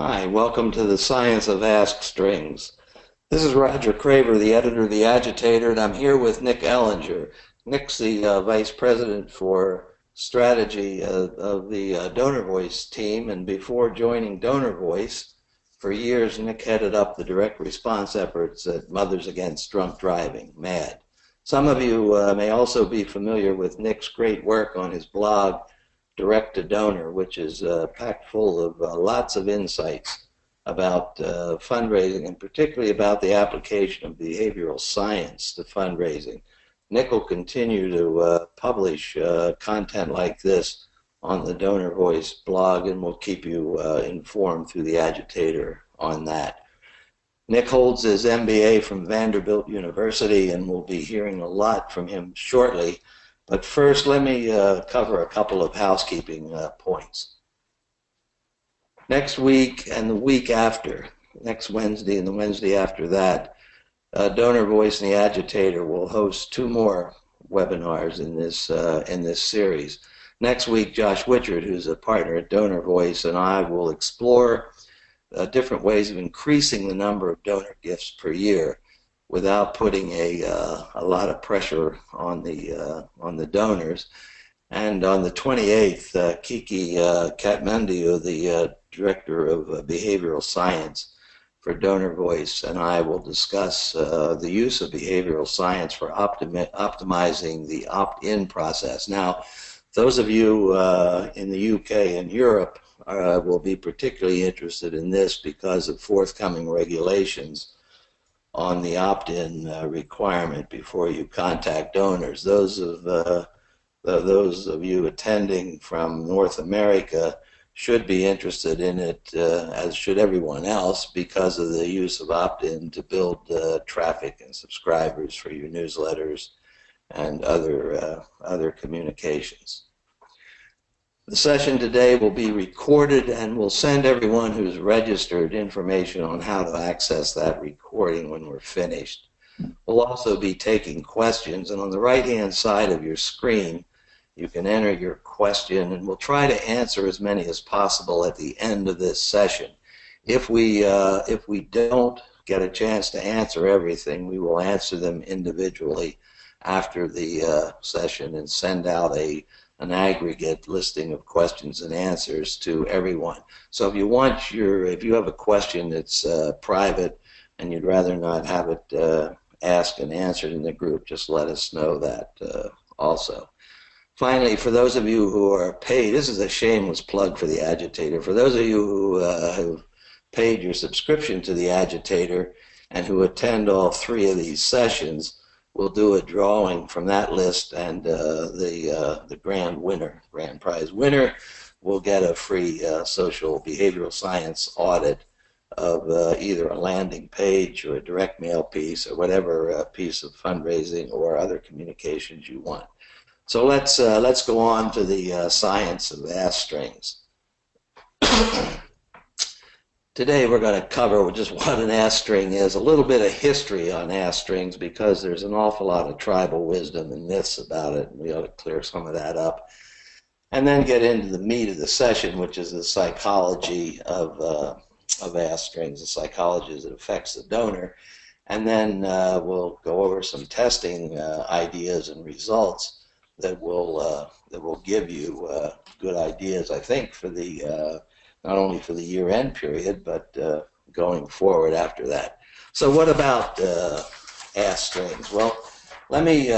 Hi, welcome to the Science of Ask Strings. This is Roger Craver, the editor of The Agitator, and I'm here with Nick Ellinger. Nick's the Vice President for Strategy of the Donor Voice team, and before joining Donor Voice, for years Nick headed up the direct response efforts at Mothers Against Drunk Driving, MAD. Some of you may also be familiar with Nick's great work on his blog, Direct to Donor, which is packed full of lots of insights about fundraising, and particularly about the application of behavioral science to fundraising. Nick will continue to publish content like this on the Donor Voice blog, and we'll keep you informed through the Agitator on that. Nick holds his MBA from Vanderbilt University, and we'll be hearing a lot from him shortly. But first, let me cover a couple of housekeeping points. Next week and the week after, next Wednesday and the Wednesday after that, Donor Voice and the Agitator will host two more webinars in this series. Next week, Josh Wichert, who's a partner at Donor Voice, and I will explore different ways of increasing the number of donor gifts per year without putting a lot of pressure on the donors. And on the 28th, Kiki Katmandiou, the Director of Behavioral Science for Donor Voice, and I will discuss the use of behavioral science for optimizing the opt-in process. Now, those of you in the UK and Europe will be particularly interested in this because of forthcoming regulations on the opt-in requirement before you contact donors. Those of you attending from North America should be interested in it, as should everyone else, because of the use of opt-in to build traffic and subscribers for your newsletters and other communications. The session today will be recorded, and we'll send everyone who's registered information on how to access that recording when we're finished. We'll also be taking questions, and on the right-hand side of your screen, you can enter your question, and we'll try to answer as many as possible at the end of this session. If we don't get a chance to answer everything, we will answer them individually after the session and send out an aggregate listing of questions and answers to everyone. So if you have a question that's private and you'd rather not have it asked and answered in the group, just let us know that also. Finally, for those of you who are paid, this is a shameless plug for the Agitator. For those of you who have paid your subscription to the Agitator and who attend all three of these sessions, we'll do a drawing from that list, and the grand prize winner will get a free social behavioral science audit of either a landing page or a direct mail piece or whatever piece of fundraising or other communications you want. So let's go on to the science of ask strings. Today we're going to cover just what an ask string is, a little bit of history on ask strings, because there's an awful lot of tribal wisdom and myths about it, and we ought to clear some of that up. And then get into the meat of the session, which is the psychology of ask strings, the psychology that affects the donor. And then we'll go over some testing ideas and results that will give you good ideas, I think, for the not only for the year-end period, but going forward after that. So what about ask strings? Well, let me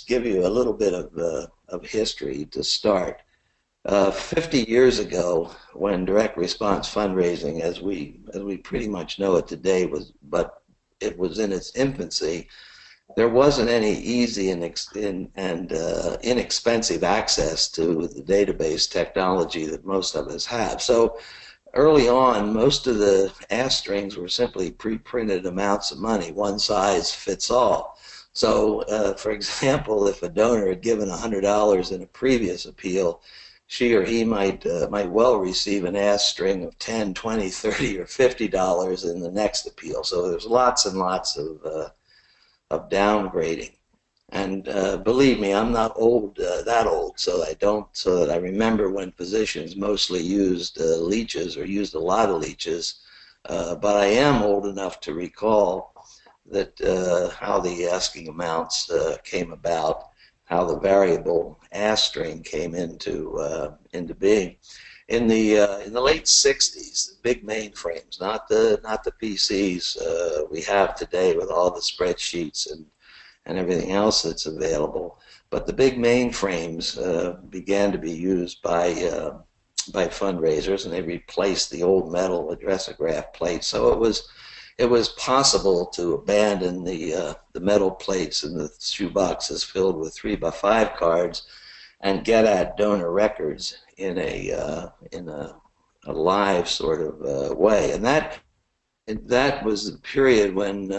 give you a little bit of history to start. 50 years ago, when direct response fundraising, as we pretty much know it today, was in its infancy, there wasn't any easy and inexpensive access to the database technology that most of us have. So early on, most of the ask strings were simply pre-printed amounts of money, one size fits all. So, for example, if a donor had given $100 in a previous appeal, she or he might well receive an ask string of $10, $20, $30, or $50 in the next appeal. So there's lots and lots of downgrading. And believe me, I'm not old, that old, so that I remember when physicians mostly used leeches or used a lot of leeches. But I am old enough to recall that how the asking amounts came about, how the variable ask string came into being. In the late '60s, the big mainframes, not the PCs we have today with all the spreadsheets and everything else that's available. But the big mainframes began to be used by fundraisers, and they replaced the old metal addressograph plates. So it was possible to abandon the metal plates and the shoe boxes filled with 3x5 cards and get at donor records in a live sort of way. And that was the period when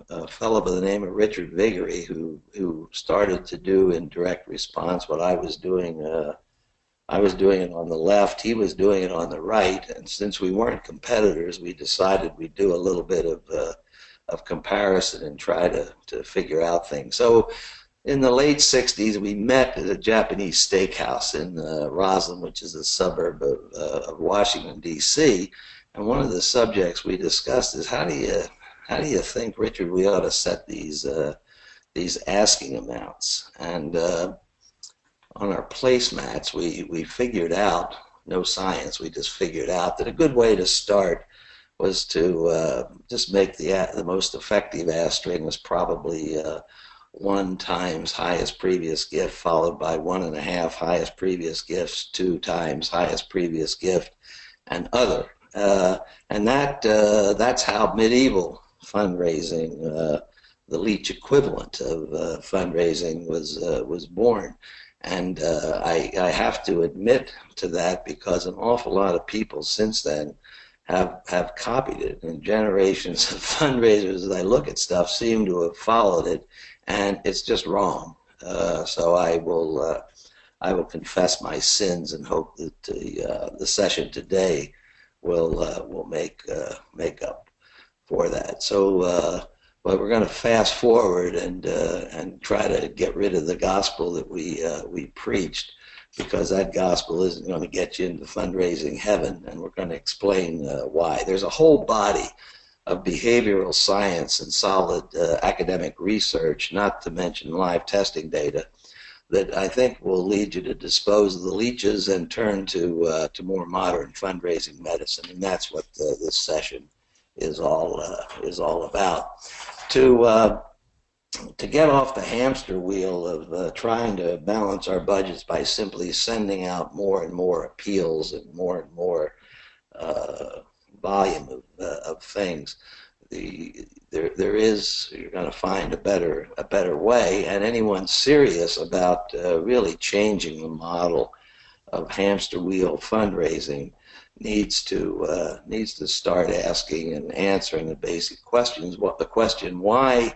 a fellow by the name of Richard Viguerie, who started to do in direct response what I was doing. I was doing it on the left, he was doing it on the right, and since we weren't competitors, we decided we'd do a little bit of comparison and try to figure out things. So in the late '60s, we met at a Japanese steakhouse in Roslyn, which is a suburb of Washington, D.C., and one of the subjects we discussed is how do you think, Richard, we ought to set these asking amounts? And on our placemats, we figured out, no science, we just figured out that a good way to start was to just make the most effective ask string was probably 1 times highest previous gift, followed by 1.5 highest previous gifts, 2 times highest previous gift, and other. And that's how medieval fundraising, the leech equivalent of fundraising, was born. And I have to admit to that because an awful lot of people since then have copied it, and generations of fundraisers, as I look at stuff, seem to have followed it, and it's just wrong. So I will confess my sins and hope that the session today will make up for that. So, but we're going to fast forward and try to get rid of the gospel that we preached, because that gospel isn't going to get you into fundraising heaven, and we're going to explain why. There's a whole body of behavioral science and solid academic research, not to mention live testing data, that I think will lead you to dispose of the leeches and turn to more modern fundraising medicine, and that's what this session is all about. To get off the hamster wheel of trying to balance our budgets by simply sending out more and more appeals and more volume of things, you're going to find a better way, and anyone serious about really changing the model of hamster wheel fundraising needs to start asking and answering the basic questions. What the question, why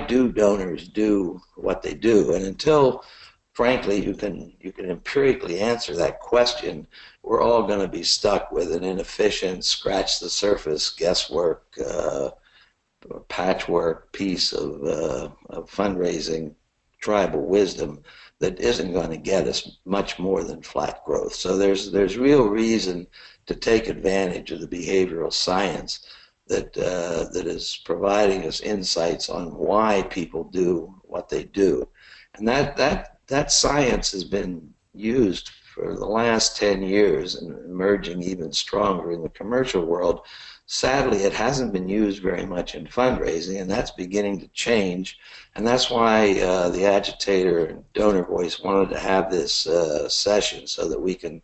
do donors do what they do? And until, frankly, you can empirically answer that question, we're all going to be stuck with an inefficient, scratch the surface, guesswork, patchwork piece of fundraising tribal wisdom that isn't going to get us much more than flat growth. So there's real reason to take advantage of the behavioral science that is providing us insights on why people do what they do, and that science has been used for the last 10 years and emerging even stronger in the commercial world. Sadly, it hasn't been used very much in fundraising, and that's beginning to change. And that's why the agitator and donor voice wanted to have this session, so that we can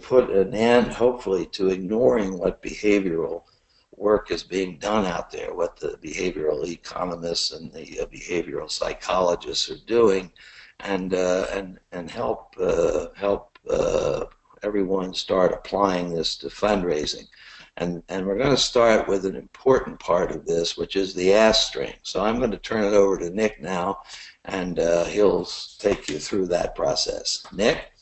put an end, hopefully, to ignoring what behavioral work is being done out there, what the behavioral economists and the behavioral psychologists are doing, and help everyone start applying this to fundraising. And we're going to start with an important part of this, which is the ask string. So I'm going to turn it over to Nick now, and he'll take you through that process. Nick?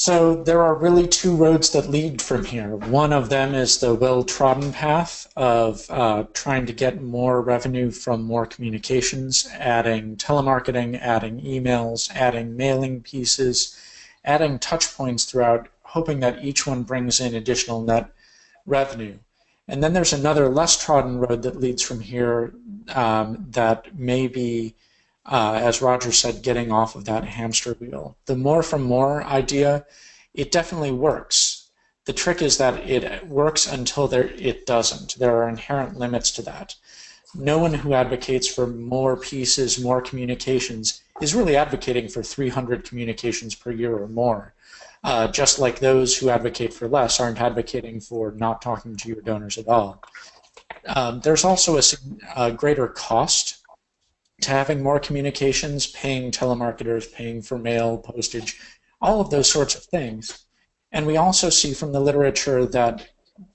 So there are really two roads that lead from here. One of them is the well-trodden path of trying to get more revenue from more communications, adding telemarketing, adding emails, adding mailing pieces, adding touch points throughout, hoping that each one brings in additional net revenue. And then there's another less trodden road that leads from here that may be, as Roger said, getting off of that hamster wheel. The more from more idea, it definitely works. The trick is that it works until it doesn't. There are inherent limits to that. No one who advocates for more pieces, more communications, is really advocating for 300 communications per year or more. Just like those who advocate for less aren't advocating for not talking to your donors at all. There's also a greater cost to having more communications, paying telemarketers, paying for mail, postage, all of those sorts of things. And we also see from the literature that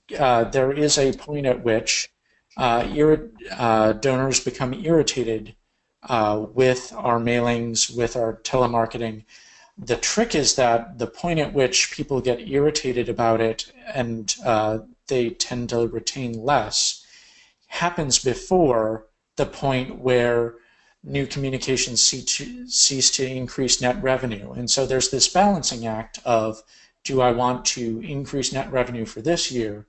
there is a point at which donors become irritated with our mailings, with our telemarketing. The trick is that the point at which people get irritated about it and they tend to retain less happens before the point where new communications cease to increase net revenue. And so there's this balancing act of, do I want to increase net revenue for this year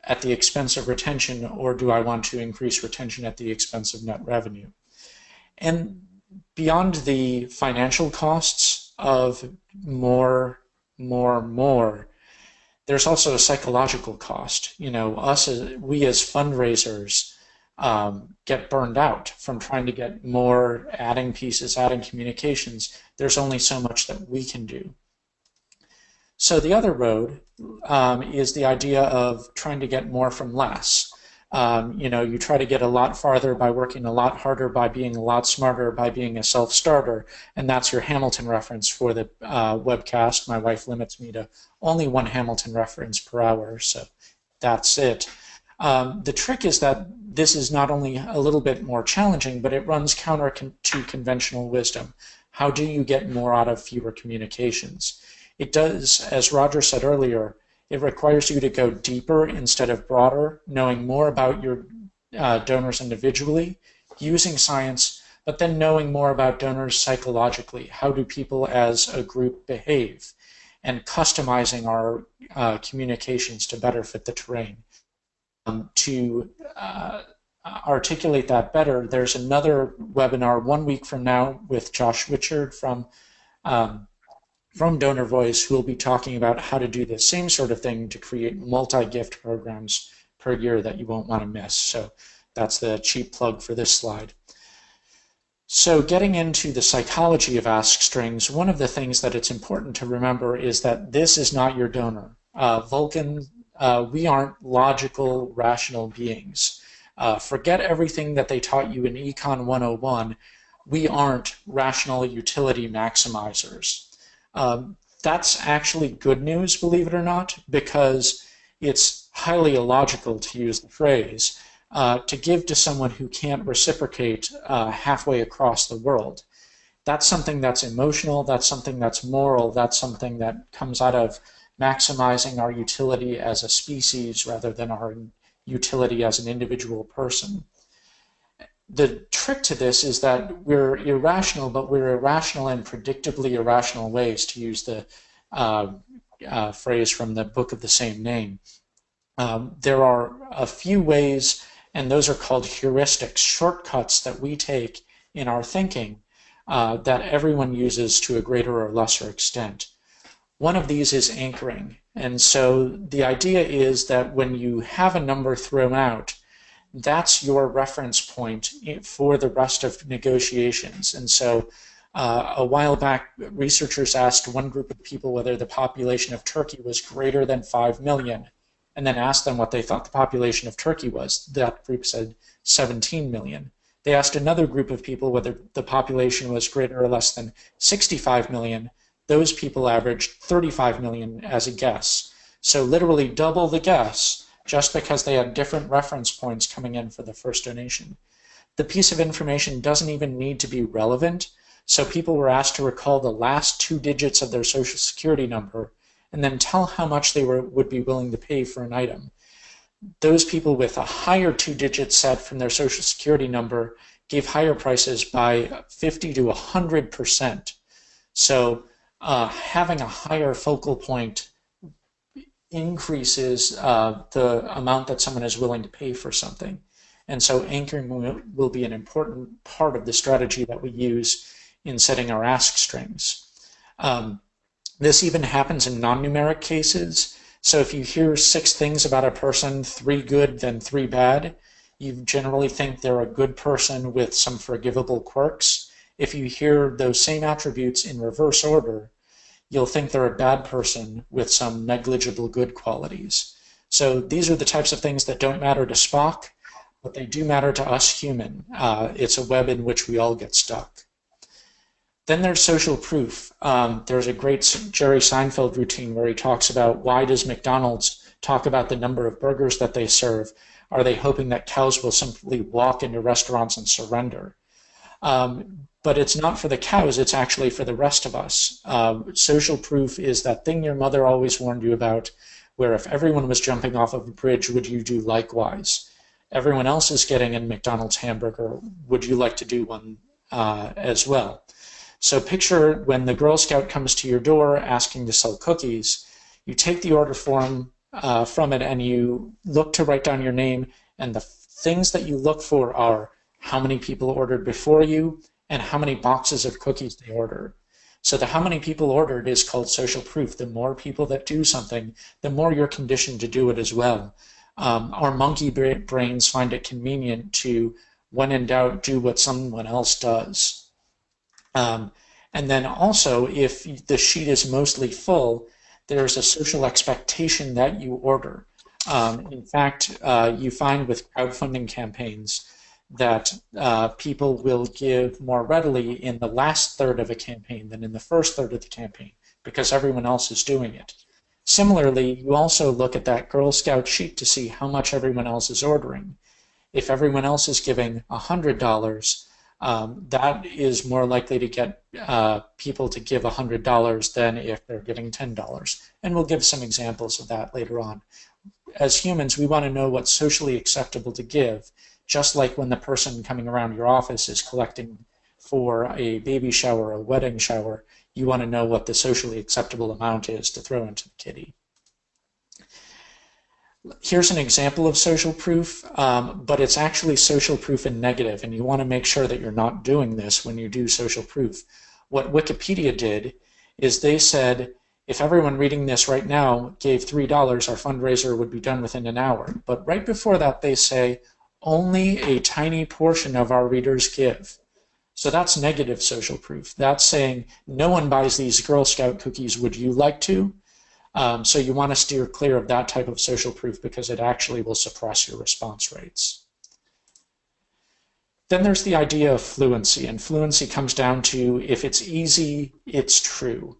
at the expense of retention, or do I want to increase retention at the expense of net revenue? And beyond the financial costs of more, there's also a psychological cost. You know, we as fundraisers get burned out from trying to get more, adding pieces, adding communications. There's only so much that we can do. So the other road is the idea of trying to get more from less. You know, you try to get a lot farther by working a lot harder, by being a lot smarter, by being a self-starter, and that's your Hamilton reference for the webcast. My wife limits me to only one Hamilton reference per hour, so that's it. The trick is that this is not only a little bit more challenging, but it runs counter to conventional wisdom. How do you get more out of fewer communications? It does, as Roger said earlier, it requires you to go deeper instead of broader, knowing more about your donors individually, using science, but then knowing more about donors psychologically. How do people as a group behave? And customizing our communications to better fit the terrain. To articulate that better, there's another webinar 1 week from now with Josh Wichard from Donor Voice, who will be talking about how to do the same sort of thing to create multi-gift programs per year that you won't want to miss. So that's the cheap plug for this slide. So getting into the psychology of Ask Strings, one of the things that it's important to remember is that this is not your donor. Vulcan, we aren't logical, rational beings. Forget everything that they taught you in Econ 101. We aren't rational utility maximizers. That's actually good news, believe it or not, because it's highly illogical, to use the phrase, to give to someone who can't reciprocate halfway across the world. That's something that's emotional, that's something that's moral, that's something that comes out of maximizing our utility as a species rather than our utility as an individual person. The trick to this is that we're irrational, but we're irrational in predictably irrational ways, to use the phrase from the book of the same name. There are a few ways, and those are called heuristics, shortcuts that we take in our thinking that everyone uses to a greater or lesser extent. One of these is anchoring. And so the idea is that when you have a number thrown out, that's your reference point for the rest of negotiations. And so a while back, researchers asked one group of people whether the population of Turkey was greater than 5 million, and then asked them what they thought the population of Turkey was. That group said 17 million. They asked another group of people whether the population was greater or less than 65 million. Those people averaged 35 million as a guess. So literally double the guess, just because they had different reference points coming in for the first donation. The piece of information doesn't even need to be relevant, So people were asked to recall the last 2 digits of their social security number and then tell how much they would be willing to pay for an item. Those people with a higher 2 digit set from their social security number gave higher prices by 50 to 100%. So having a higher focal point increases the amount that someone is willing to pay for something. And so anchoring will be an important part of the strategy that we use in setting our ask strings. This even happens in non-numeric cases. So if you hear 6 things about a person, 3 good, then 3 bad, you generally think they're a good person with some forgivable quirks. If you hear those same attributes in reverse order, you'll think they're a bad person with some negligible good qualities. So these are the types of things that don't matter to Spock, but they do matter to us human. It's a web in which we all get stuck. Then there's social proof. There's a great Jerry Seinfeld routine where he talks about, why does McDonald's talk about the number of burgers that they serve? Are they hoping that cows will simply walk into restaurants and surrender? But it's not for the cows, it's actually for the rest of us. Social proof is that thing your mother always warned you about, where if everyone was jumping off of a bridge, would you do likewise? Everyone else is getting a McDonald's hamburger, would you like to do one as well? So picture when the Girl Scout comes to your door asking to sell cookies, you take the order form from it and you look to write down your name, and the things that you look for are how many people ordered before you and how many boxes of cookies they ordered. So the how many people ordered is called social proof. The more people that do something, the more you're conditioned to do it as well. Our monkey brains find it convenient to, when in doubt, do what someone else does. And then also, if the sheet is mostly full, there's a social expectation that you order. In fact, you find with crowdfunding campaigns that people will give more readily in the last third of a campaign than in the first third of the campaign because everyone else is doing it. Similarly, you also look at that Girl Scout sheet to see how much everyone else is ordering. If everyone else is giving $100, that is more likely to get people to give $100 than if they're giving $10. And we'll give some examples of that later on. As humans, we want to know what's socially acceptable to give, just like when the person coming around your office is collecting for a baby shower or a wedding shower, you want to know what the socially acceptable amount is to throw into the kitty. Here's an example of social proof, but it's actually social proof in negative, and you want to make sure that you're not doing this when you do social proof. What Wikipedia did is they said, if everyone reading this right now gave $3, our fundraiser would be done within an hour. But right before that, they say, only a tiny portion of our readers give. So that's negative social proof. That's saying, no one buys these Girl Scout cookies, would you like to? So you want to steer clear of that type of social proof because it actually will suppress your response rates. Then there's the idea of fluency, and fluency comes down to if it's easy, it's true.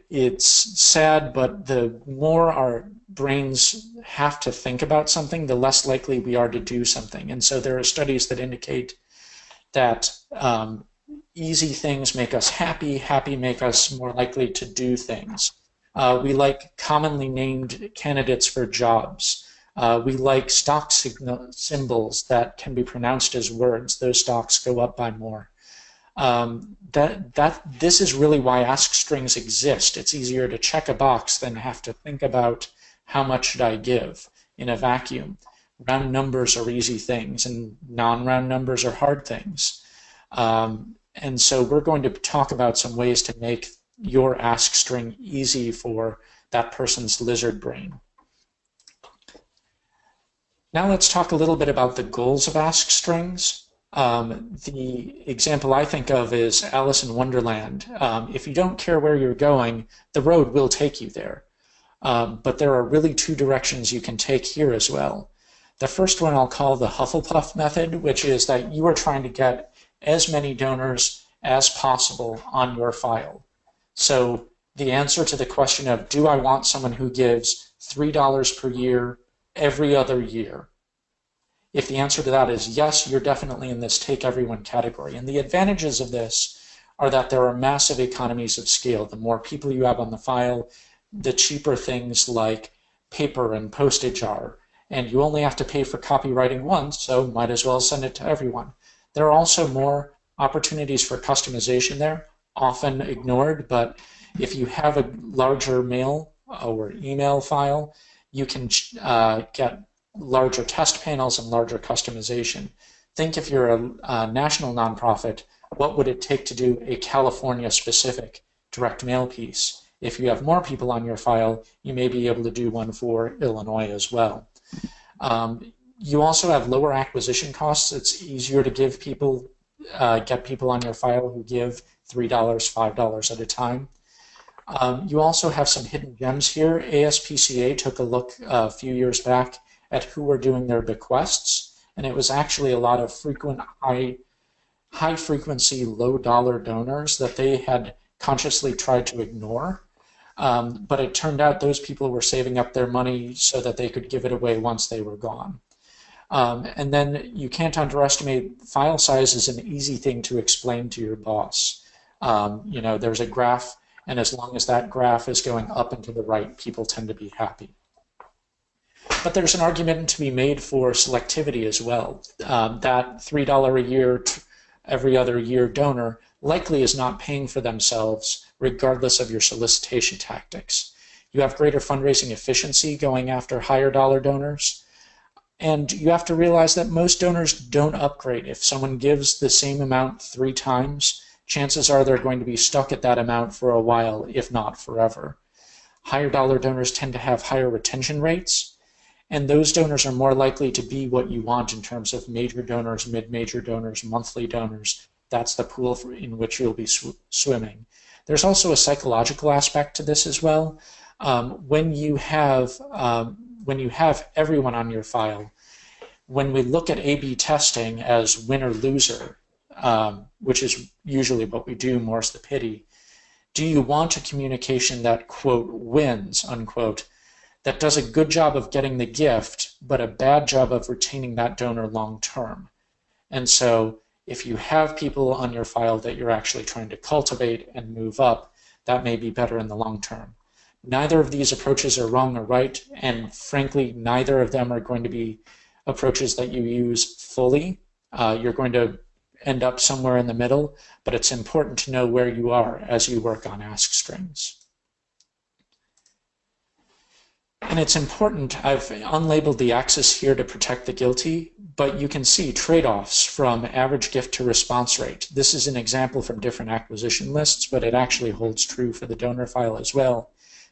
It's sad, but the more our brains have to think about something, the less likely we are to do something. And so there are studies that indicate that easy things make us happy, happy make us more likely to do things. We like commonly named candidates for jobs. We like stock symbols that can be pronounced as words. Those stocks go up by more. This is really why ask strings exist. It's easier to check a box than have to think about how much should I give in a vacuum. Round numbers are easy things, and non-round numbers are hard things. And so we're going to talk about some ways to make your ask string easy for that person's lizard brain. Now let's talk a little bit about the goals of ask strings. The example I think of is Alice in Wonderland. If you don't care where you're going, the road will take you there. But there are really 2 directions you can take here as well. The first one I'll call the Hufflepuff method, which is that you are trying to get as many donors as possible on your file. So the answer to the question of, do I want someone who gives $3 per year every other year? If the answer to that is yes, you're definitely in this take everyone category. And the advantages of this are that there are massive economies of scale. The more people you have on the file, the cheaper things like paper and postage are. And you only have to pay for copywriting once, so might as well send it to everyone. There are also more opportunities for customization there, often ignored, but if you have a larger mail or email file, you can get larger test panels and larger customization. Think if you're a national nonprofit, what would it take to do a California-specific direct mail piece? If you have more people on your file, you may be able to do one for Illinois as well. You also have lower acquisition costs. It's easier to give people, get people on your file who give $3, $5 at a time. You also have some hidden gems here. ASPCA took a look a few years back at who were doing their bequests, and it was actually a lot of frequent high frequency, low dollar donors that they had consciously tried to ignore. But it turned out those people were saving up their money so that they could give it away once they were gone. And then you can't underestimate file size is an easy thing to explain to your boss. There's a graph, and as long as that graph is going up and to the right, people tend to be happy. But there's an argument to be made for selectivity as well. That $3 a year, every other year donor likely is not paying for themselves regardless of your solicitation tactics. You have greater fundraising efficiency going after higher dollar donors. And you have to realize that most donors don't upgrade. If someone gives the same amount 3 times, chances are they're going to be stuck at that amount for a while, if not forever. Higher dollar donors tend to have higher retention rates, and those donors are more likely to be what you want in terms of major donors, mid-major donors, monthly donors. That's the pool in which you'll be swimming. There's also a psychological aspect to this as well. When you have everyone on your file, when we look at A/B testing as winner-loser, which is usually what we do, more's the pity, do you want a communication that, quote, wins, unquote, that does a good job of getting the gift, but a bad job of retaining that donor long-term? And so if you have people on your file that you're actually trying to cultivate and move up, that may be better in the long term. Neither of these approaches are wrong or right, and frankly, neither of them are going to be approaches that you use fully. You're going to end up somewhere in the middle, but it's important to know where you are as you work on ask strings. And it's important, I've unlabeled the axis here to protect the guilty, but you can see trade-offs from average gift to response rate. This is an example from different acquisition lists, but it actually holds true for the donor file as well.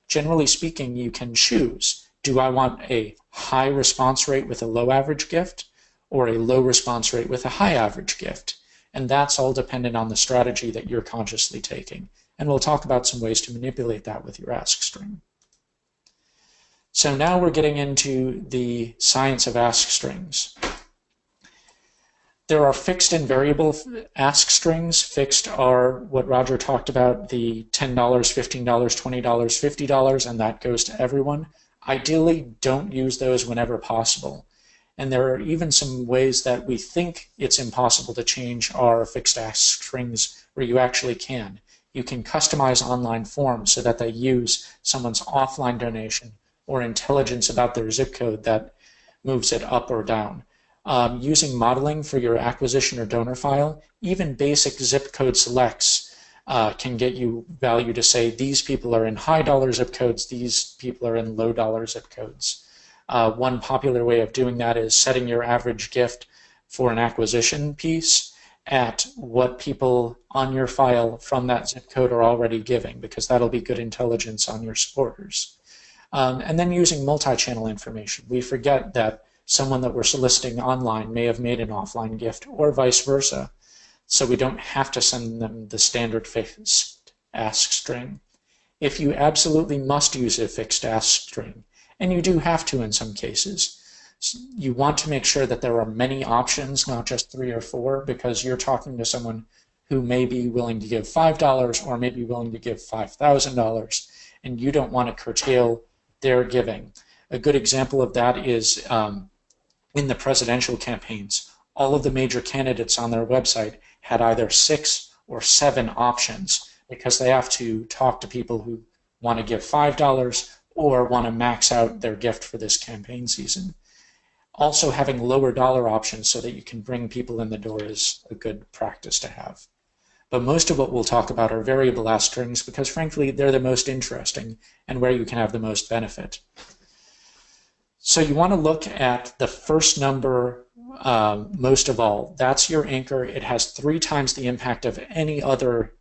Generally speaking, you can choose, do I want a high response rate with a low average gift, or a low response rate with a high average gift? And that's all dependent on the strategy that you're consciously taking. And we'll talk about some ways to manipulate that with your ask string. So now we're getting into the science of ask strings. There are fixed and variable ask strings. Fixed are what Roger talked about, the $10, $15, $20, $50, and that goes to everyone. Ideally, don't use those whenever possible. And there are even some ways that we think it's impossible to change our fixed ask strings where you actually can. You can customize online forms so that they use someone's offline donation or intelligence about their zip code that moves it up or down. Using modeling for your acquisition or donor file, even basic zip code selects can get you value to say these people are in high dollar zip codes, these people are in low dollar zip codes. One popular way of doing that is setting your average gift for an acquisition piece at what people on your file from that zip code are already giving, because that'll be good intelligence on your supporters. And then using multi-channel information. We forget that someone that we're soliciting online may have made an offline gift or vice versa. So we don't have to send them the standard fixed ask string. If you absolutely must use a fixed ask string, and you do have to in some cases, you want to make sure that there are many options, not just 3 or 4, because you're talking to someone who may be willing to give $5 or may be willing to give $5,000, and you don't want to curtail their giving. A good example of that is in the presidential campaigns. All of the major candidates on their website had either 6 or 7 options because they have to talk to people who want to give $5 or want to max out their gift for this campaign season. Also, having lower dollar options so that you can bring people in the door is a good practice to have. But most of what we'll talk about are variable ask strings because, frankly, they're the most interesting and where you can have the most benefit. So you want to look at the first number most of all. That's your anchor. It has 3 times the impact of any other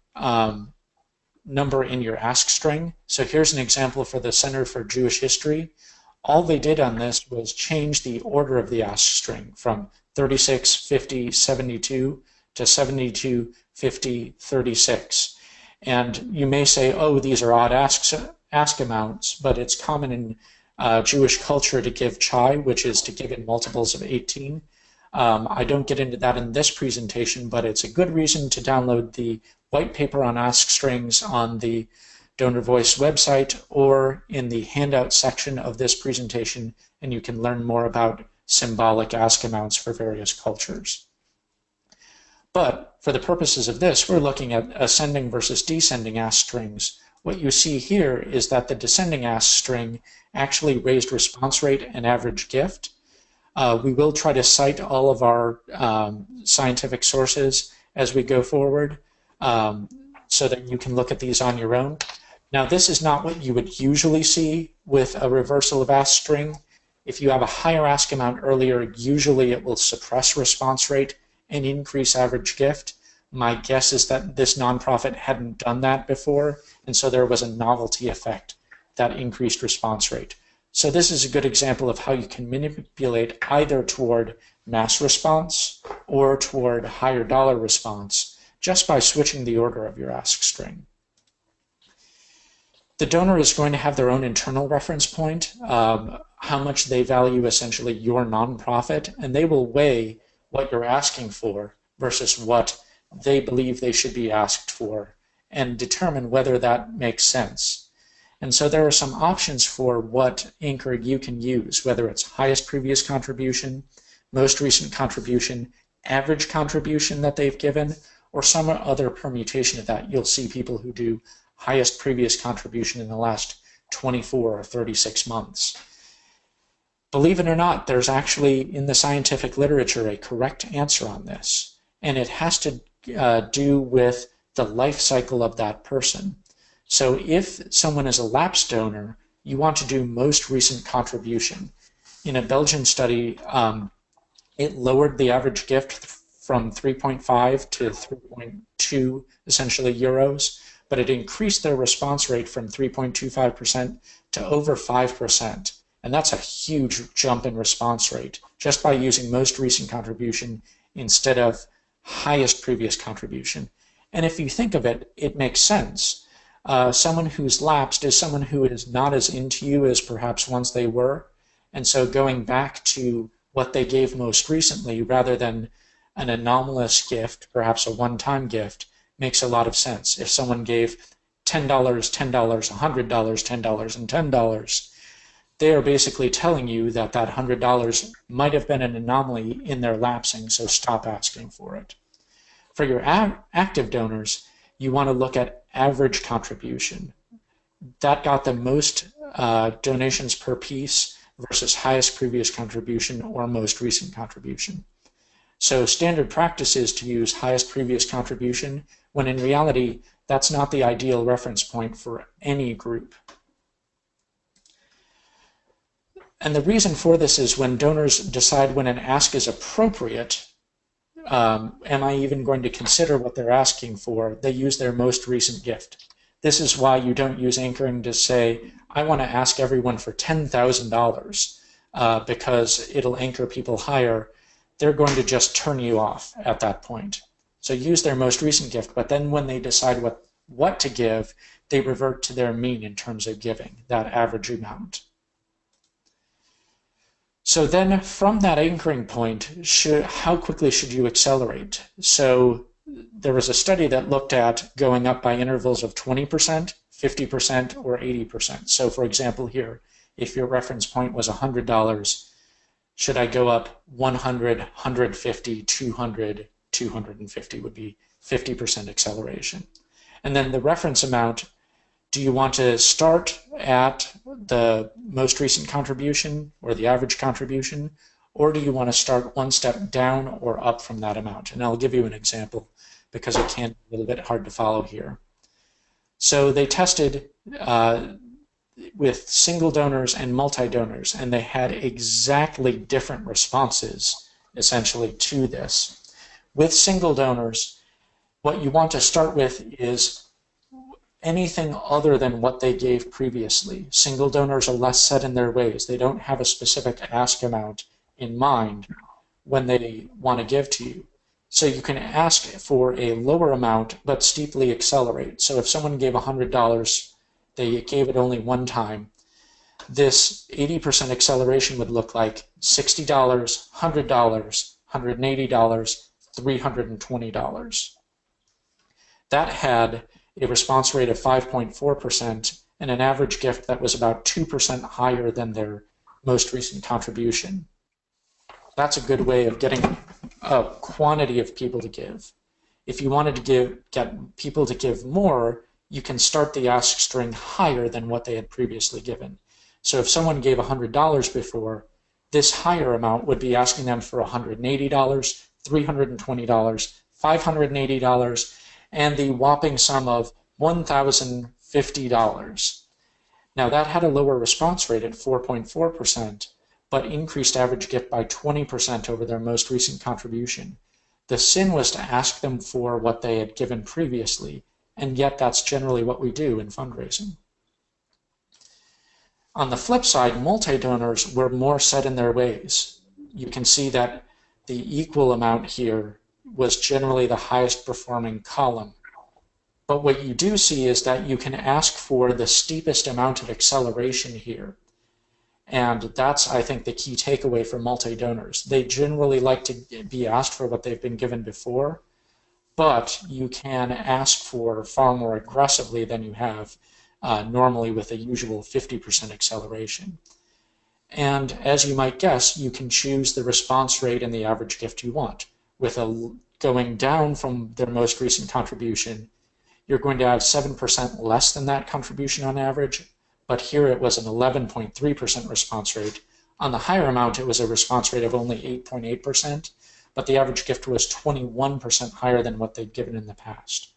number in your ask string. So here's an example for the Center for Jewish History. All they did on this was change the order of the ask string from 36, 50, 72 to 72, 50, 36. And you may say, oh, these are odd ask amounts, but it's common in Jewish culture to give chai, which is to give in multiples of 18. I don't get into that in this presentation, but it's a good reason to download the white paper on ask strings on the Donor Voice website or in the handout section of this presentation, and you can learn more about symbolic ask amounts for various cultures. But for the purposes of this, we're looking at ascending versus descending ask strings. What you see here is that the descending ask string actually raised response rate and average gift. We will try to cite all of our scientific sources as we go forward so that you can look at these on your own. Now, this is not what you would usually see with a reversal of ask string. If you have a higher ask amount earlier, usually it will suppress response rate and increase average gift. My guess is that this nonprofit hadn't done that before, and so there was a novelty effect that increased response rate. So this is a good example of how you can manipulate either toward mass response or toward higher dollar response just by switching the order of your ask string. The donor is going to have their own internal reference point, how much they value essentially your nonprofit, and they will weigh what you're asking for versus what they believe they should be asked for and determine whether that makes sense. And so there are some options for what anchor you can use, whether it's highest previous contribution, most recent contribution, average contribution that they've given, or some other permutation of that. You'll see people who do highest previous contribution in the last 24 or 36 months. Believe it or not, there's actually in the scientific literature a correct answer on this, and it has to do with the life cycle of that person. So if someone is a lapsed donor, you want to do most recent contribution. In a Belgian study, it lowered the average gift from 3.5 to 3.2 essentially euros, but it increased their response rate from 3.25% to over 5%. And that's a huge jump in response rate just by using most recent contribution instead of highest previous contribution. And if you think of it, it makes sense. Someone who's lapsed is someone who is not as into you as perhaps once they were. And so going back to what they gave most recently rather than an anomalous gift, perhaps a one-time gift, makes a lot of sense. If someone gave $10, $10, $100, $10, and $10, they are basically telling you that that $100 might have been an anomaly in their lapsing, so stop asking for it. For your active donors, you want to look at average contribution. That got the most donations per piece versus highest previous contribution or most recent contribution. So standard practice is to use highest previous contribution, when in reality, that's not the ideal reference point for any group. And the reason for this is when donors decide when an ask is appropriate, am I even going to consider what they're asking for, they use their most recent gift. This is why you don't use anchoring to say, I want to ask everyone for $10,000 because it'll anchor people higher. They're going to just turn you off at that point. So use their most recent gift, but then when they decide what to give, they revert to their mean in terms of giving, that average amount. So then from that anchoring point, how quickly should you accelerate? So there was a study that looked at going up by intervals of 20%, 50%, or 80%. So for example here, if your reference point was $100, should I go up 100, 150, 200, 250 would be 50% acceleration. And then the reference amount, do you want to start at the most recent contribution or the average contribution, or do you want to start one step down or up from that amount? And I'll give you an example because it can be a little bit hard to follow here. So they tested with single donors and multi-donors, and they had exactly different responses, essentially, to this. With single donors, what you want to start with is anything other than what they gave previously. Single donors are less set in their ways. They don't have a specific ask amount in mind when they want to give to you. So you can ask for a lower amount, but steeply accelerate. So if someone gave $100, they gave it only one time, this 80% acceleration would look like $60, $100, $180, $320. That had a response rate of 5.4% and an average gift that was about 2% higher than their most recent contribution. That's a good way of getting a quantity of people to give. If you wanted to get people to give more, you can start the ask string higher than what they had previously given. So if someone gave $100 before, this higher amount would be asking them for $180, $320, $580, and the whopping sum of $1,050. Now that had a lower response rate at 4.4%, but increased average gift by 20% over their most recent contribution. The sin was to ask them for what they had given previously, and yet that's generally what we do in fundraising. On the flip side, multi-donors were more set in their ways. You can see that the equal amount here was generally the highest performing column. But what you do see is that you can ask for the steepest amount of acceleration here. And that's, I think, the key takeaway for multi-donors. They generally like to be asked for what they've been given before, but you can ask for far more aggressively than you have normally with a usual 50% acceleration. And as you might guess, you can choose the response rate and the average gift you want. With going down from their most recent contribution, you're going to have 7% less than that contribution on average, but here it was an 11.3% response rate. On the higher amount, it was a response rate of only 8.8%, but the average gift was 21% higher than what they'd given in the past.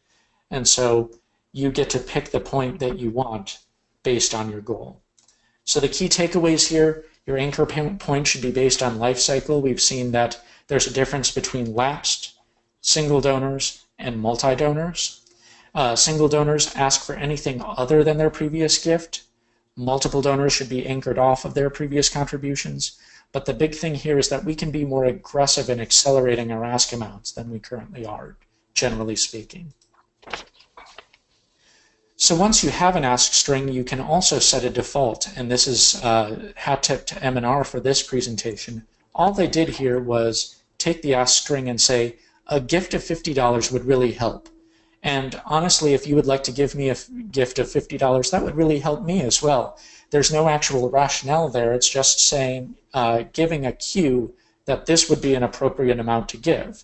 And so you get to pick the point that you want based on your goal. So the key takeaways here, your anchor point should be based on life cycle. We've seen that there's a difference between lapsed, single donors, and multi-donors. Single donors ask for anything other than their previous gift. Multiple donors should be anchored off of their previous contributions. But the big thing here is that we can be more aggressive in accelerating our ask amounts than we currently are, generally speaking. So once you have an ask string, you can also set a default. And this is hat tip to M&R for this presentation. All they did here was take the ask string and say, a gift of $50 would really help. And honestly, if you would like to give me a gift of $50, that would really help me as well. There's no actual rationale there. It's just saying, giving a cue that this would be an appropriate amount to give.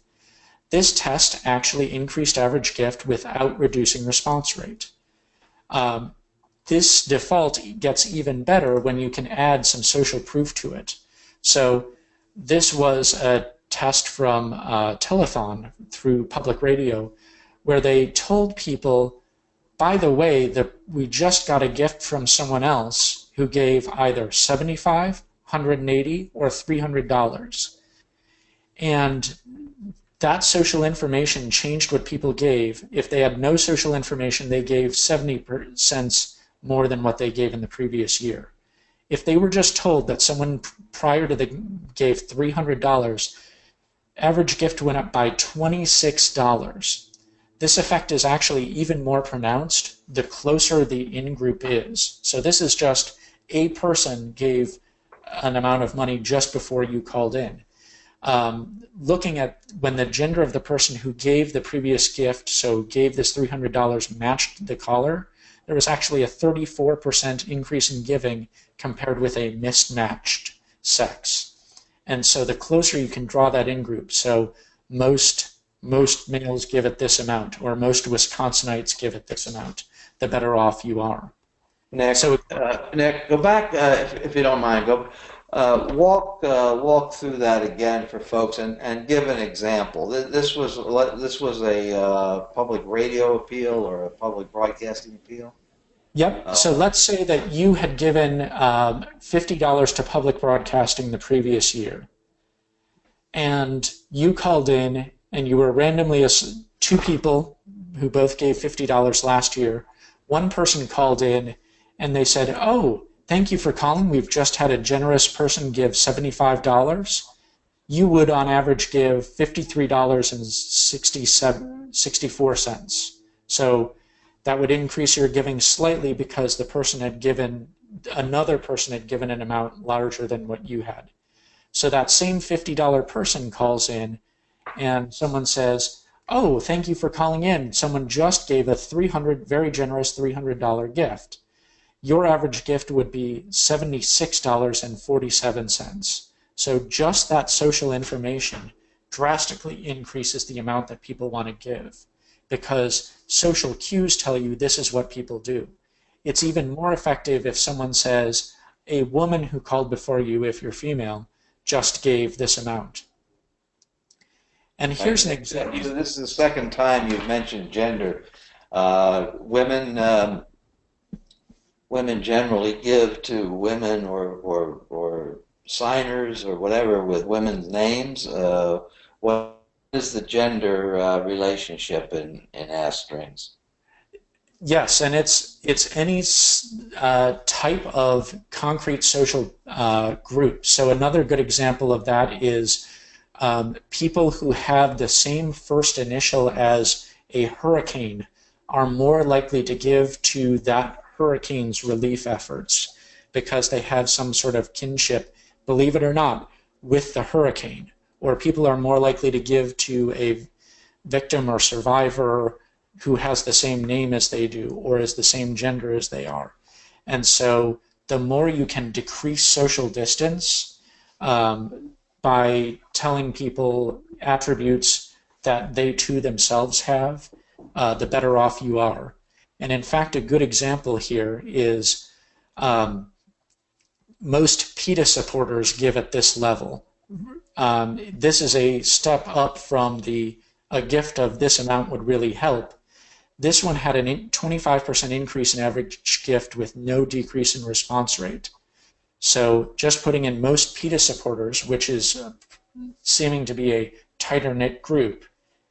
This test actually increased average gift without reducing response rate. This default gets even better when you can add some social proof to it. So this was a test from Telethon through public radio, where they told people, by the way, that we just got a gift from someone else who gave either $75, $180, or $300. And that social information changed what people gave. If they had no social information, they gave 70 cents more than what they gave in the previous year. If they were just told that someone prior to gave $300, average gift went up by $26. This effect is actually even more pronounced the closer the in-group is. So this is just a person gave an amount of money just before you called in. Looking at when the gender of the person who gave the previous gift, so gave this $300, matched the caller, there was actually a 34% increase in giving compared with a mismatched sex. And so the closer you can draw that in-group, so most most males give it this amount, or most Wisconsinites give it this amount, the better off you are. Nick, So Nick, go back if you don't mind. Go walk through that again for folks and give an example. This was a public radio appeal or a public broadcasting appeal. yep. So Uh, let's say that you had given $50 to public broadcasting the previous year, and you called in, and you were randomly two people who both gave $50 last year. One person called in, and they said, "Oh, thank you for calling. We've just had a generous person give $75." You would, on average, give $53.64. So that would increase your giving slightly because another person had given an amount larger than what you had. So that same $50 person calls in and someone says, "Oh, thank you for calling in. Someone just gave a very generous $300 gift." Your average gift would be $76.47. So just that social information drastically increases the amount that people want to give, because social cues tell you this is what people do. It's even more effective if someone says, "A woman who called before you, if you're female, just gave this amount." And here's an example. This is the second time you've mentioned gender. Women women generally give to women or signers or whatever with women's names. What is the gender relationship in ask strings? Yes, and it's any type of concrete social group. So another good example of that is people who have the same first initial as a hurricane are more likely to give to that hurricane's relief efforts because they have some sort of kinship, believe it or not, with the hurricane. Or people are more likely to give to a victim or survivor who has the same name as they do or is the same gender as they are. And so the more you can decrease social distance by telling people attributes that they too themselves have, the better off you are. And in fact, a good example here is most PETA supporters give at this level. This is a step up from a gift of this amount would really help. This one had a 25% increase in average gift with no decrease in response rate. So just putting in most PETA supporters, which is seeming to be a tighter knit group,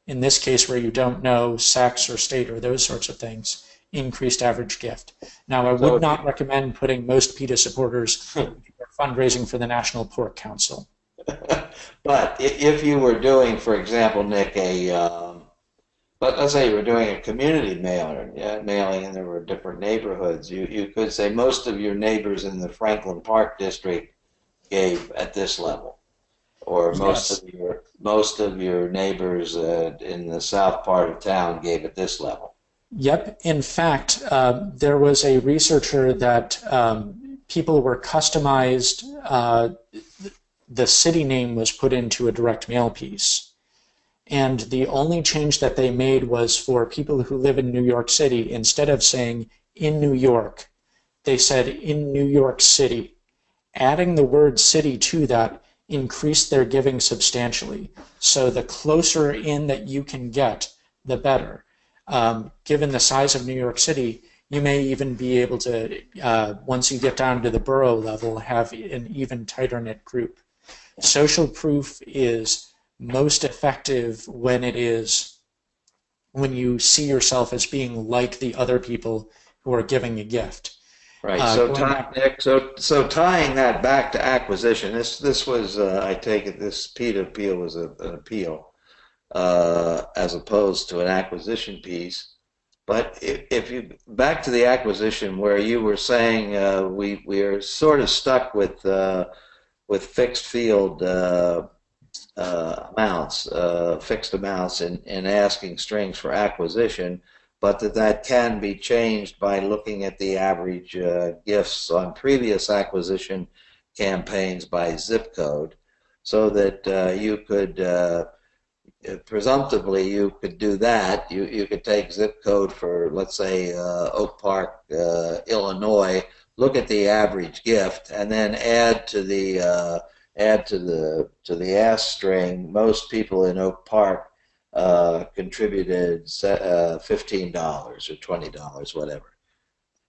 in this case where you don't know sex or state or those sorts of things, increased average gift. Now, I would not recommend putting most PETA supporters fundraising for the National Pork Council. But if you were doing, for example, Nick, let's say you were doing a community mailing, and there were different neighborhoods, you could say most of your neighbors in the Franklin Park district gave at this level, or Yes. most of your neighbors in the south part of town gave at this level. Yep. In fact, there was a researcher that people were customized. The city name was put into a direct mail piece. And the only change that they made was for people who live in New York City, instead of saying in New York, they said in New York City. Adding the word city to that increased their giving substantially. So the closer in that you can get, the better. Given the size of New York City, you may even be able to, once you get down to the borough level, have an even tighter knit group. Social proof is most effective when you see yourself as being like the other people who are giving a gift. Right. So, Going back, Nick, tying that back to acquisition, this was, I take it, this PETA appeal was an appeal as opposed to an acquisition piece. But if you back to the acquisition where you were saying we are sort of stuck with fixed field amounts, fixed amounts in asking strings for acquisition, but that can be changed by looking at the average gifts on previous acquisition campaigns by zip code, so that you could presumptively you could do that. You could take zip code for, let's say, Oak Park, Illinois. Look at the average gift, and then add to the ask string. Most people in Oak Park contributed $15 or $20, whatever.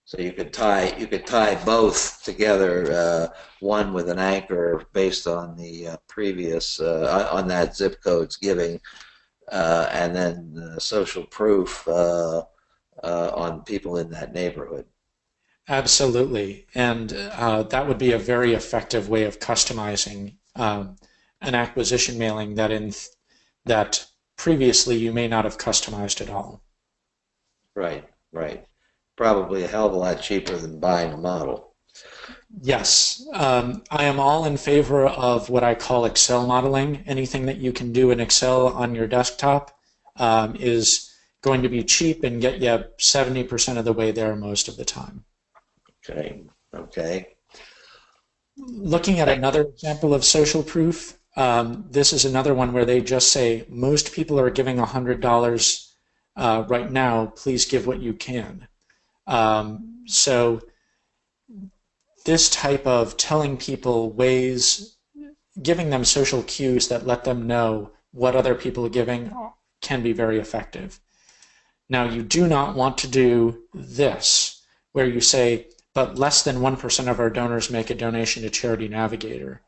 So you could tie both together, one with an anchor based on the previous on that zip code's giving, and then social proof on people in that neighborhood. Absolutely. And that would be a very effective way of customizing an acquisition mailing that previously you may not have customized at all. Right, right. Probably a hell of a lot cheaper than buying a model. Yes, I am all in favor of what I call Excel modeling. Anything that you can do in Excel on your desktop is going to be cheap and get you 70% of the way there most of the time. Okay, okay. Looking at another example of social proof, this is another one where they just say, most people are giving $100 right now, please give what you can. So this type of telling people ways, giving them social cues that let them know what other people are giving can be very effective. Now, you do not want to do this, where you say, but less than 1% of our donors make a donation to Charity Navigator.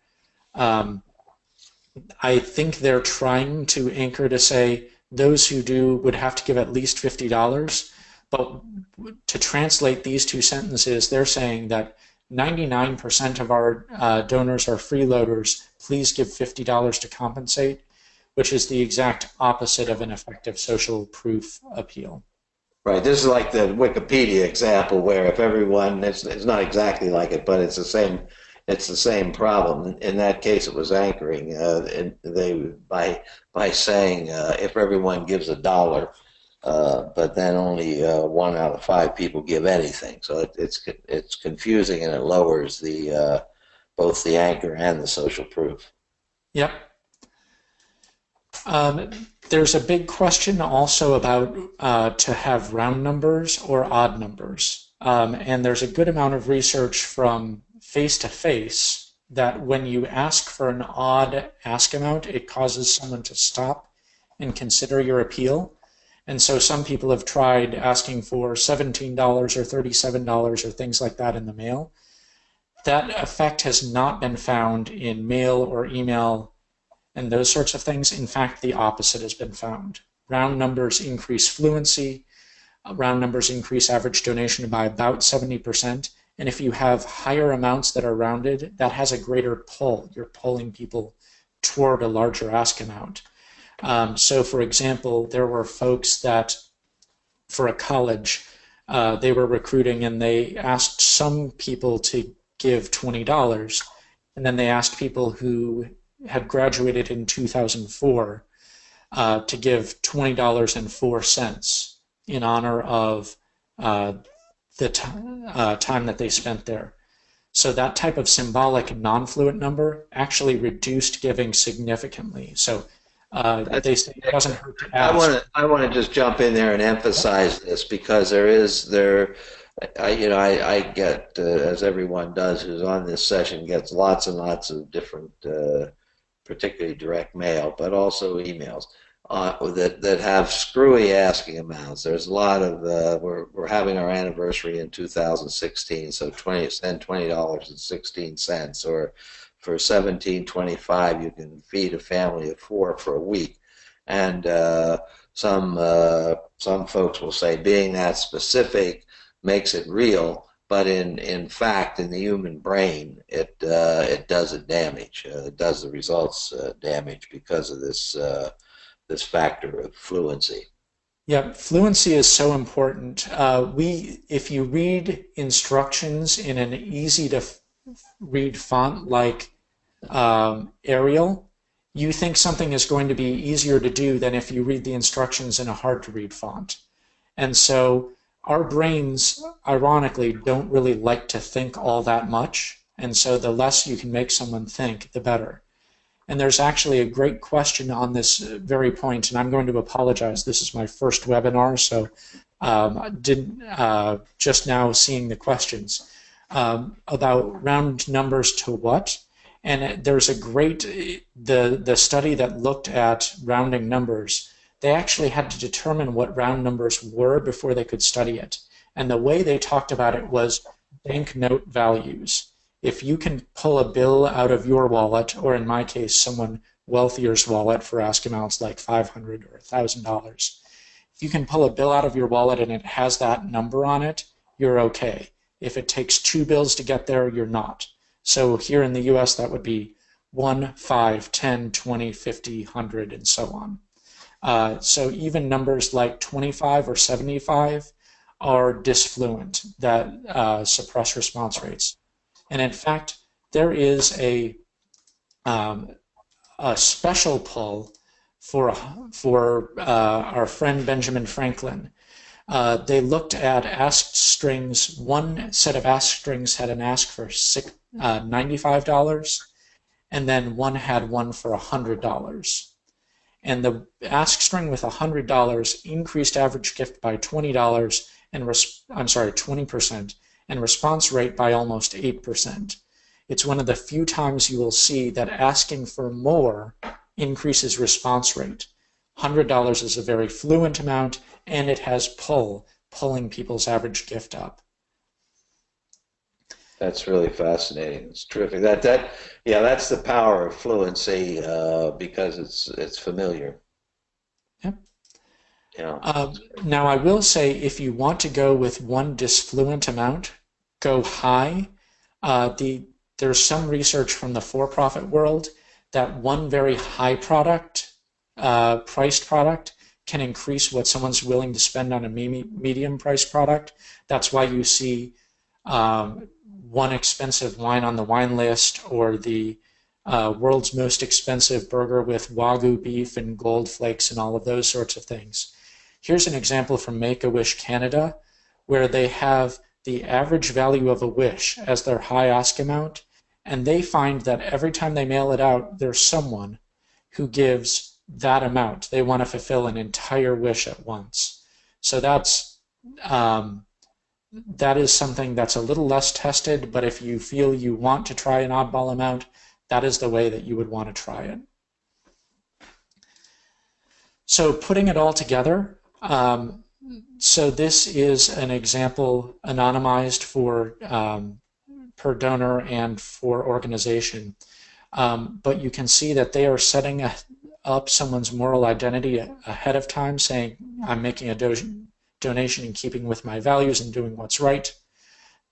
I think they're trying to anchor to say those who do would have to give at least $50, but to translate these two sentences, they're saying that 99% of our donors are freeloaders. Please give $50 to compensate, which is the exact opposite of an effective social proof appeal. Right. This is like the Wikipedia example where if everyone, it's not exactly like it, but it's the same problem. In that case, it was anchoring. And they by saying if everyone gives $1, but then only 1 out of 5 people give anything. So it's confusing and it lowers the both the anchor and the social proof. Yep. There's a big question also about to have round numbers or odd numbers. And there's a good amount of research from face-to-face that when you ask for an odd ask amount, it causes someone to stop and consider your appeal. And so some people have tried asking for $17 or $37 or things like that in the mail. That effect has not been found in mail or email and those sorts of things. In fact, the opposite has been found. Round numbers increase fluency. Round numbers increase average donation by about 70%. And if you have higher amounts that are rounded, that has a greater pull. You're pulling people toward a larger ask amount. So, for example, there were folks that, for a college, they were recruiting and they asked some people to give $20. And then they asked people who had graduated in 2004 to give $20.04 in honor of the time that they spent there. So that type of symbolic non-fluent number actually reduced giving significantly. So they say it doesn't hurt to ask. I want to just jump in there and emphasize this because I get, as everyone does who's on this session, gets lots and lots of different, particularly direct mail, but also emails that have screwy asking amounts. There's a lot of, we're having our anniversary in 2016, so send $20.16, or for $17.25 you can feed a family of 4 for a week. And some folks will say being that specific makes it real, but in fact, in the human brain, it does it damage. It does the results damage because of this factor of fluency. Yeah, fluency is so important. If you read instructions in an easy to read font like Arial, you think something is going to be easier to do than if you read the instructions in a hard to read font. And so our brains, ironically, don't really like to think all that much. And so the less you can make someone think, the better. And there's actually a great question on this very point, and I'm going to apologize. This is my first webinar, so I didn't just now seeing the questions about round numbers to what. And there's a great, the study that looked at rounding numbers, they actually had to determine what round numbers were before they could study it. And the way they talked about it was banknote values. If you can pull a bill out of your wallet, or in my case, someone wealthier's wallet for ask amounts like $500 or $1,000, if you can pull a bill out of your wallet and it has that number on it, you're okay. If it takes 2 bills to get there, you're not. So here in the US, that would be 1, 5, 10, 20, 50, 100, and so on. So even numbers like 25 or 75 are disfluent that suppress response rates. And in fact, there is a special pull for our friend Benjamin Franklin. They looked at asked strings. One set of asked strings had an ask for $95, and then one had one for $100. And the ask string with $100 increased average gift by $20 and 20%, and response rate by almost 8%. It's one of the few times you will see that asking for more increases response rate. $100 is a very fluent amount, and it has pulling people's average gift up. That's really fascinating. It's terrific. Yeah, that's the power of fluency because it's familiar. Yep. Yeah. Now, I will say, if you want to go with one disfluent amount, go high. There's some research from the for-profit world that one very high priced product can increase what someone's willing to spend on a medium priced product. That's why you see one expensive wine on the wine list, or the world's most expensive burger with Wagyu beef and gold flakes and all of those sorts of things. Here's an example from Make-A-Wish Canada, where they have the average value of a wish as their high ask amount, and they find that every time they mail it out, there's someone who gives that amount. They want to fulfill an entire wish at once. So that is something that's a little less tested, but if you feel you want to try an oddball amount, that is the way that you would want to try it. So putting it all together, so this is an example anonymized for per donor and for organization. But you can see that they are setting up someone's moral identity ahead of time, saying, I'm making a donation in keeping with my values and doing what's right.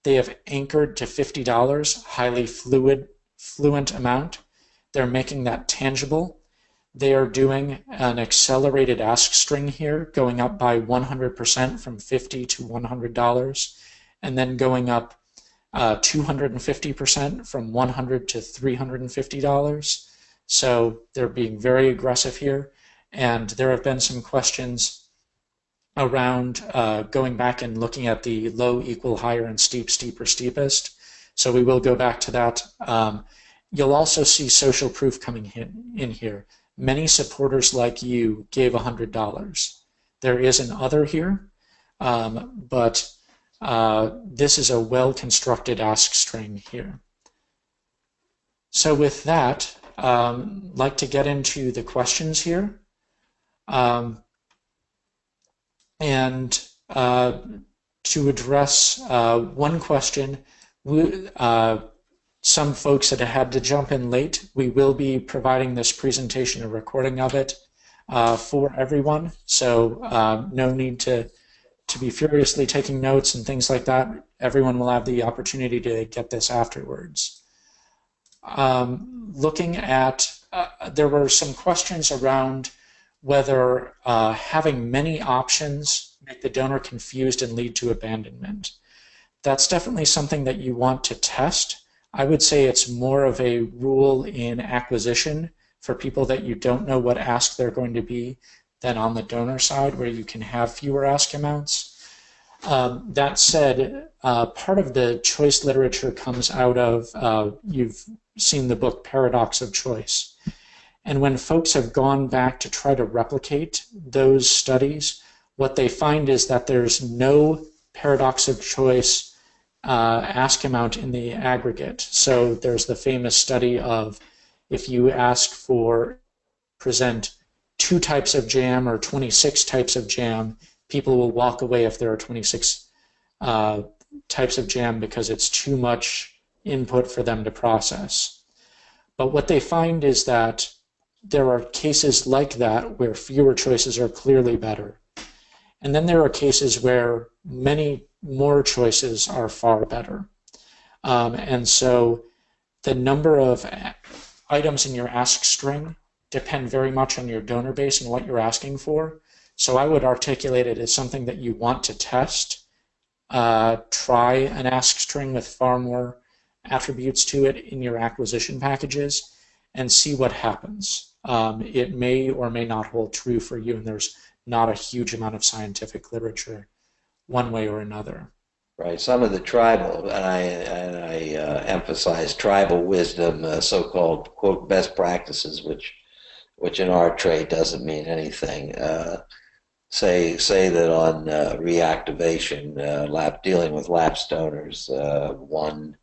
They have anchored to $50, highly fluent amount. They're making that tangible. They are doing an accelerated ask string here, going up by 100% from $50 to $100, and then going up 250% from $100 to $350. So they're being very aggressive here. And there have been some questions around going back and looking at the low, equal, higher, and steep, steeper, steepest. So we will go back to that. You'll also see social proof coming in here. Many supporters like you gave $100. There is an other here, but this is a well-constructed ask string here. So with that, I'd like to get into the questions here. And to address one question, some folks that had to jump in late, we will be providing this presentation, a recording of it for everyone. So no need to be furiously taking notes and things like that. Everyone will have the opportunity to get this afterwards. Looking at, there were some questions around whether having many options make the donor confused and lead to abandonment. That's definitely something that you want to test. I would say it's more of a rule in acquisition for people that you don't know what ask they're going to be than on the donor side, where you can have fewer ask amounts. That said, part of the choice literature comes out of, you've seen the book Paradox of Choice. And when folks have gone back to try to replicate those studies, what they find is that there's no paradox of choice ask amount in the aggregate. So there's the famous study of if you ask for present 2 types of jam or 26 types of jam, people will walk away if there are 26 types of jam because it's too much input for them to process. But what they find is that there are cases like that where fewer choices are clearly better. And then there are cases where many more choices are far better. And so the number of items in your ask string depend very much on your donor base and what you're asking for. So I would articulate it as something that you want to test. Try an ask string with far more attributes to it in your acquisition packages and see what happens. It may or may not hold true for you, and there's not a huge amount of scientific literature one way or another. Right. Some of the tribal, and I emphasize tribal wisdom, so-called quote best practices, which in our trade doesn't mean anything. Say that on reactivation, dealing with lapsed donors, one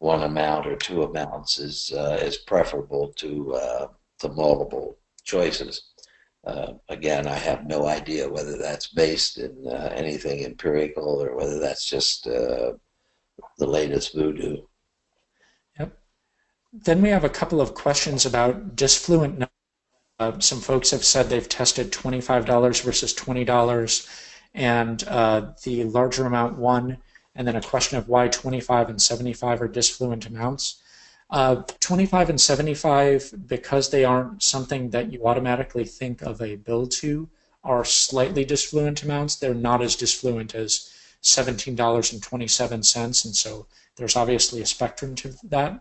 amount or 2 amounts is preferable to multiple choices. Again, I have no idea whether that's based in anything empirical or whether that's just the latest voodoo. Yep. Then we have a couple of questions about disfluent numbers. Some folks have said they've tested $25 versus $20 and the larger amount won, and then a question of why 25 and 75 are disfluent amounts. 25 and 75, because they aren't something that you automatically think of a bill to, are slightly disfluent amounts. They're not as disfluent as $17.27, and so there's obviously a spectrum to that.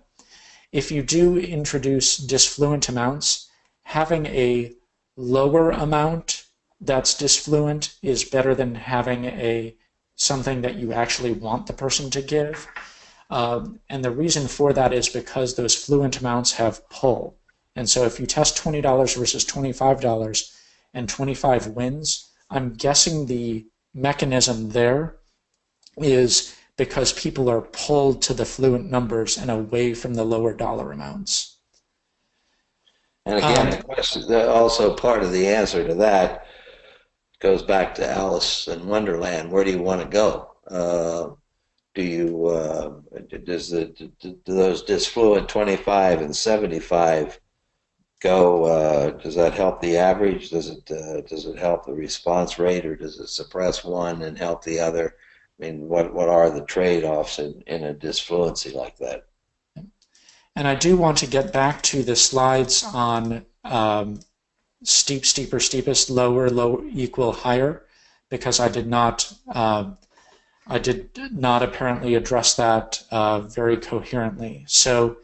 If you do introduce disfluent amounts, having a lower amount that's disfluent is better than having something that you actually want the person to give. And the reason for that is because those fluent amounts have pull. And so if you test $20 versus $25 and 25 wins, I'm guessing the mechanism there is because people are pulled to the fluent numbers and away from the lower dollar amounts. And again, the question, also part of the answer to that goes back to Alice in Wonderland. Where do you want to go? Do those disfluent 25 and 75 go? Does that help the average? Does it help the response rate, or does it suppress one and help the other? I mean, what are the trade-offs in a disfluency like that? And I do want to get back to the slides on steep, steeper, steepest, lower, low, equal, higher, because I did not apparently address that very coherently. So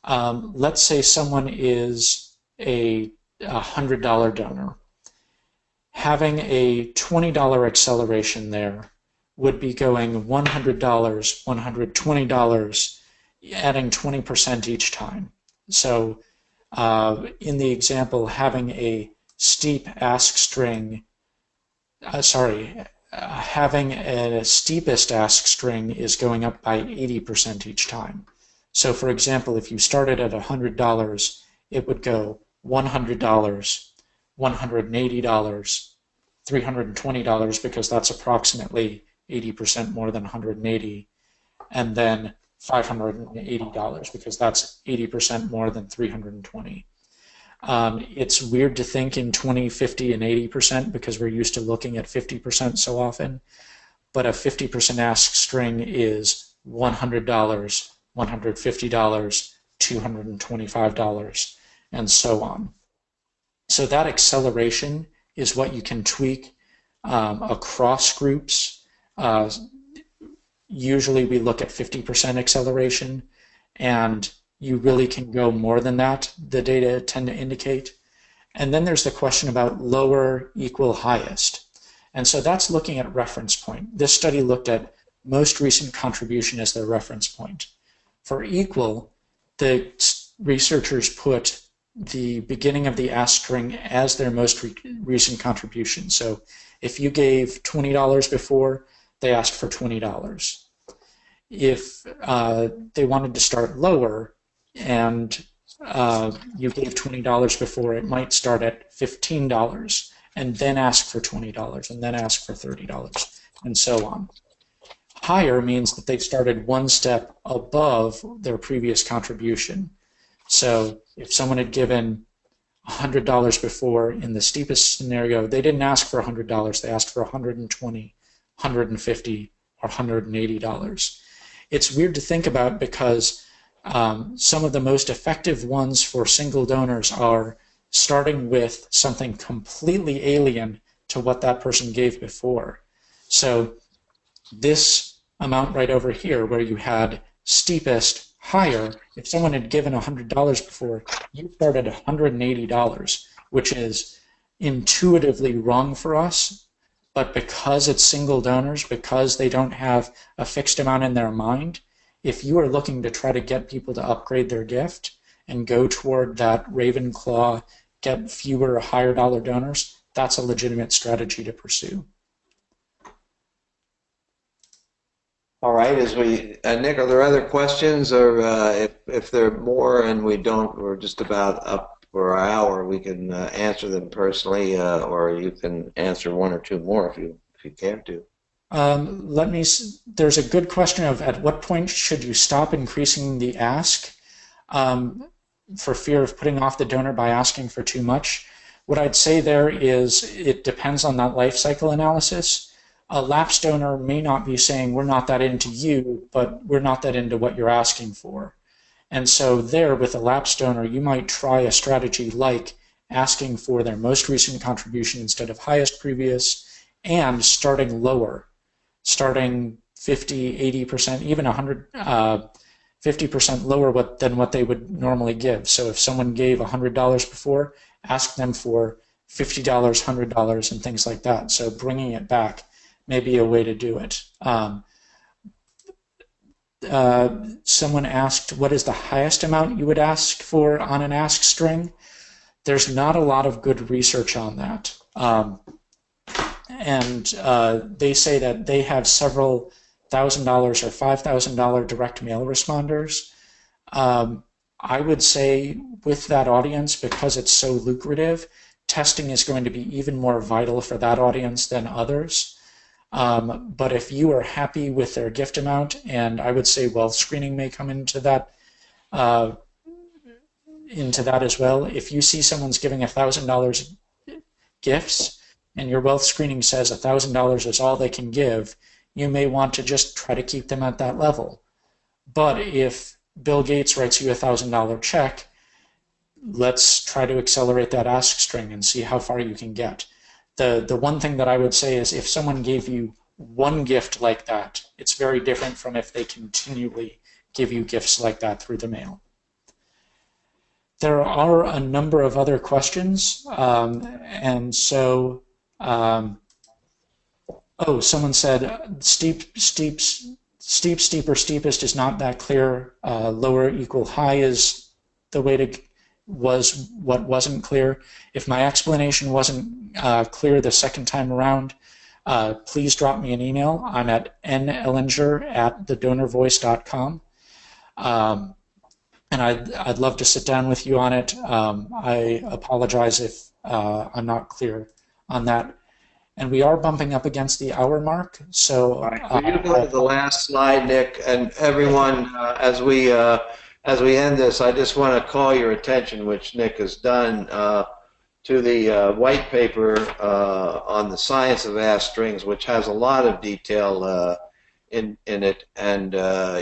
let's say someone is a $100 donor. Having a $20 acceleration there would be going $100, $120, adding 20% each time. So in the example, having a steep ask string, having a steepest ask string is going up by 80% each time. So for example, if you started at $100, it would go $100, $180, $320, because that's approximately 80% more than 180, and then $580 because that's 80% more than 320. It's weird to think in 20, 50, and 80% because we're used to looking at 50% so often, but a 50% ask string is $100, $150, $225, and so on. So that acceleration is what you can tweak across groups. Usually we look at 50% acceleration, and you really can go more than that, the data tend to indicate. And then there's the question about lower, equal, highest. And so that's looking at reference point. This study looked at most recent contribution as their reference point. For equal, the researchers put the beginning of the ask string as their most recent contribution. So if you gave $20 before, they asked for $20. If they wanted to start lower and you gave $20 before, it might start at $15 and then ask for $20 and then ask for $30 and so on. Higher means that they started one step above their previous contribution. So if someone had given $100 before, in the steepest scenario, they didn't ask for $100, they asked for $120, $150, or $180. It's weird to think about because some of the most effective ones for single donors are starting with something completely alien to what that person gave before. So this amount right over here, where you had steepest higher, if someone had given $100 before, you started at $180, which is intuitively wrong for us. But because it's single donors, because they don't have a fixed amount in their mind, if you are looking to try to get people to upgrade their gift and go toward that Ravenclaw, get fewer higher dollar donors, that's a legitimate strategy to pursue. All right, Nick, are there other questions, or if there are more and we're just about up for our hour, we can answer them personally, or you can answer one or two more if you care to. There's a good question of at what point should you stop increasing the ask for fear of putting off the donor by asking for too much. What I'd say there is it depends on that life cycle analysis. A lapsed donor may not be saying, we're not that into you, but we're not that into what you're asking for. And so there, with a lapsed donor, you might try a strategy like asking for their most recent contribution instead of highest previous, and starting lower, starting 50, 80%, even 100, 50% lower than what they would normally give. So if someone gave $100 before, ask them for $50, $100, and things like that. So bringing it back may be a way to do it. Someone asked, what is the highest amount you would ask for on an ask string? There's not a lot of good research on that. They say that they have several $1,000 or $5,000 direct mail responders. I would say with that audience, because it's so lucrative, testing is going to be even more vital for that audience than others. But if you are happy with their gift amount, and I would say wealth screening may come into that as well. If you see someone's giving $1,000 gifts and your wealth screening says $1,000 is all they can give, you may want to just try to keep them at that level. But if Bill Gates writes you $1,000 check, let's try to accelerate that ask string and see how far you can get. The one thing that I would say is if someone gave you one gift like that, it's very different from if they continually give you gifts like that through the mail. There are a number of other questions, and so someone said steep, steeper, steepest is not that clear. Lower equal high is the way to was what wasn't clear. If my explanation wasn't clear the second time around, please drop me an email. I'm at nellinger@thedonorvoice.com. And I'd love to sit down with you on it. I apologize if I'm not clear on that. And we are bumping up against the hour mark. So, will you go to the last slide, Nick? And everyone, as we end this, I just want to call your attention, which Nick has done, to the white paper on the science of ask strings, which has a lot of detail in it, and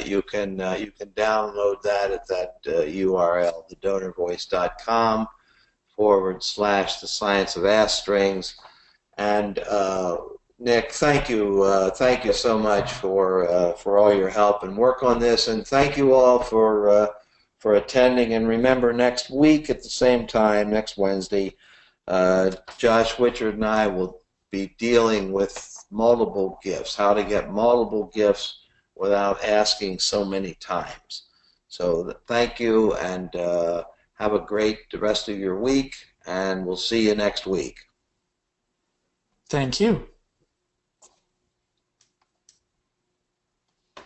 you can download that at that URL, thedonorvoice.com/the science of ask strings. And Nick, thank you so much for all your help and work on this, and thank you all for attending. And remember, next week at the same time, next Wednesday, Josh Witchard and I will be dealing with multiple gifts, how to get multiple gifts without asking so many times. So thank you, and Have a great rest of your week, and we'll see you next week. Thank you.